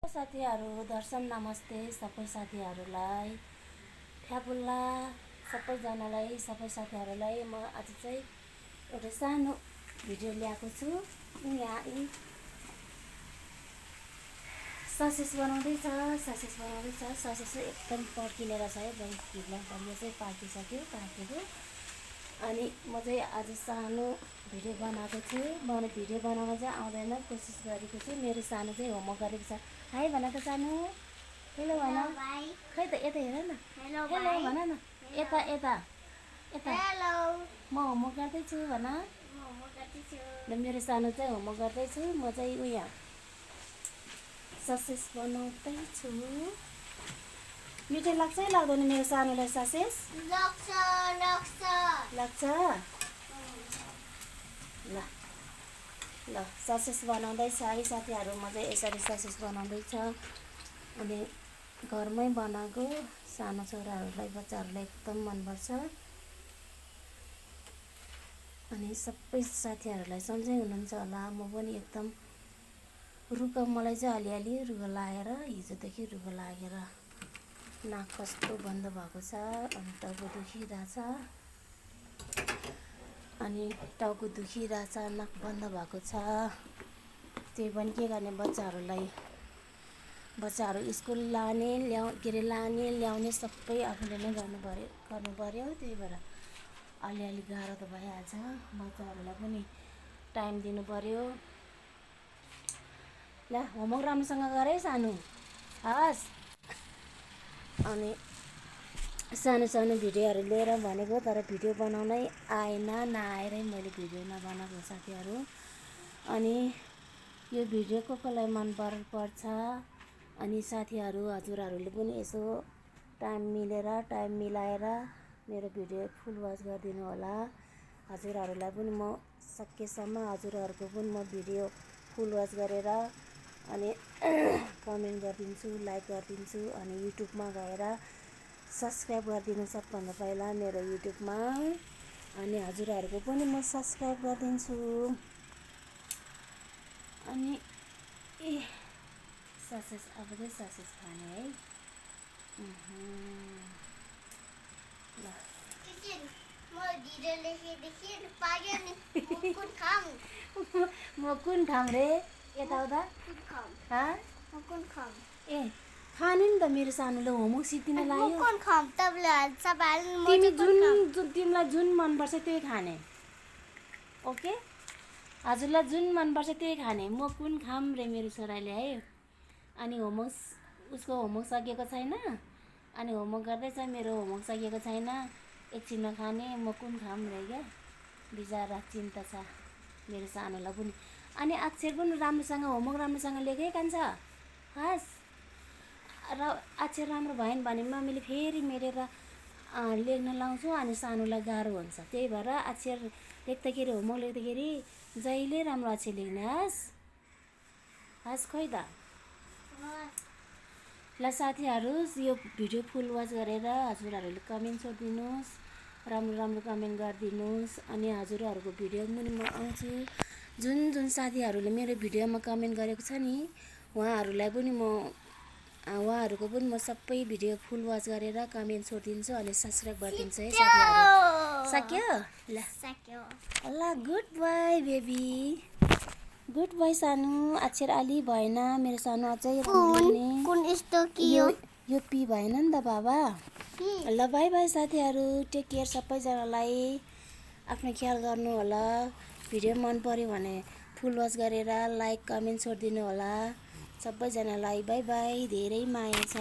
साथीहरू दर्शन नमस्ते सबै साथीहरूलाई फ्याबुल्ला सबैजनालाई सबै साथीहरूलाई म आज चाहिँ एउटा सानो भिडियो ल्याएको छु। यहाँ ससेज बनाउँदैछ ससेज एकदम पर्किने रहेछ है। बलियो चाहिँ पाकिसक्यो पाकेको। अनि म चाहिँ आज सानो भिडियो बनाएको छु। भिडियो बनाउन चाहिँ आउँदैन, कोसिस गरेको छु। मेरो सानो चाहिँ होमवर्क गरेको छ। हाई भन त सानो, हेलो भन। खै त यता हेर न, हेलो भन न, यता यता यता हेलो, म होमवर्क गर्दैछु भन। ल मेरो सानो चाहिँ होमवर्क गर्दैछु, म चाहिँ उयो ससेज बनाउँदैछु। मिठो लाग्छ है लाग्दैन मेरो सानोलाई ससेज? लाग्छ। ल ल ससेज बनाउँदैछ है साथीहरू। म चाहिँ यसरी ससेज बनाउँदैछ। अनि घरमै बनाएको सानो छोराहरूलाई बच्चाहरूलाई एकदम मनपर्छ। अनि सबै साथीहरूलाई सन्चै हुनुहुन्छ होला। म पनि एकदम मलाई चाहिँ अलिअलि रुघा लागेर, हिजोदेखि रुघा लागेर नाक कस्तो बन्द भएको छ। अनि टाउको दुखिरहेछ, नाक बन्द भएको छ। त्यही पनि के गर्ने, बच्चाहरू स्कुल लाने ल्याउने सबै आफूले नै गर्नु पर्यो। त्यही भएर अलिअलि गाह्रो त भइहाल्छ। बच्चाहरूलाई पनि टाइम दिनु पर्यो। ल होमवर्क राम्रोसँग गर है सानो, हस्। अनि सानो भिडियोहरू लिएर भनेको, तर भिडियो बनाउनै नआएरै मैले भिडियो नबनाएको साथीहरू। अनि यो भिडियो कसलाई मन पर्छ, अनि साथीहरू हजुरहरूले पनि यसो टाइम मिलाएर मेरो भिडियो फुल वाच गरिदिनु होला। हजुरहरूलाई पनि म सकेसम्म हजुरहरूको पनि म भिडियो फुल वाच गरेर अनि कमेन्ट गरिदिन्छु, लाइक गरिदिन्छु। अनि युट्युबमा गएर सब्सक्राइब गरिदिनु सबभन्दा पहिला मेरो युट्युबमा। अनि हजुरहरूको पनि म सब्सक्राइब गरिदिन्छु। अनि ससेज अब चाहिँ ससेज खाने है। ल म कुन खाम रे यताउता? ए खाने नि त मेरो सानोले होमवर्क सिद्धिन लाग्यो। तिमीलाई जुन मनपर्छ त्यही खाने, ओके? हजुरलाई जुन मनपर्छ त्यही खाने। म कुन खाम रे मेरो छोराले है। अनि उसको होमवर्क सकिएको छैन। अनि होमवर्क गर्दैछ, मेरो होमवर्क सकिएको छैन, एकछिनमा खाने। म कुन खाम रे क्या, बिचरा चिन्ता छ मेरो सानोलाई पनि। अनि अक्षर पनि राम्रोसँग होमवर्क राम्रोसँग लेखै कान्छ, हस्। र अक्षर राम्रो भएन भने मम्मीले फेरि मेरेर लेख्न लाउँछु। अनि सानोलाई गाह्रो हुन्छ। त्यही भएर अक्षर लेख्दाखेरि, होमवर्क लेख्दाखेरि जहिले राम्रो अक्षर लेख्ने, हस् खोइ त। ल साथीहरू, यो भिडियो फुल वाच गरेर हजुरहरूले कमेन्ट छोडिदिनुहोस्, राम्रो कमेन्ट गरिदिनुहोस्। अनि हजुरहरूको भिडियो पनि म आउँछु। जुन साथीहरूले मेरो भिडियोमा कमेन्ट गरेको छ नि, उहाँहरूको पनि म सबै भिडियो फुल वाच गरेर कमेन्ट छोडिदिन्छु। अनि सब्सक्राइब गरिदिन्छु है साथीहरू। सक्यो? ल good by baby, good by सानो। अक्षर अलि भएन मेरो सानो, अझै यो पी भएन नि त बाबा। ल बाई बाई साथीहरू, टेक केयर सबैजनालाई। आफ्नो ख्याल गर्नु होला। भिडियो मन पर्यो भने फुल वाच गरेर लाइक कमेन्ट छोडिदिनु होला सबैजनालाई। बाई बाई, धेरै माया छ।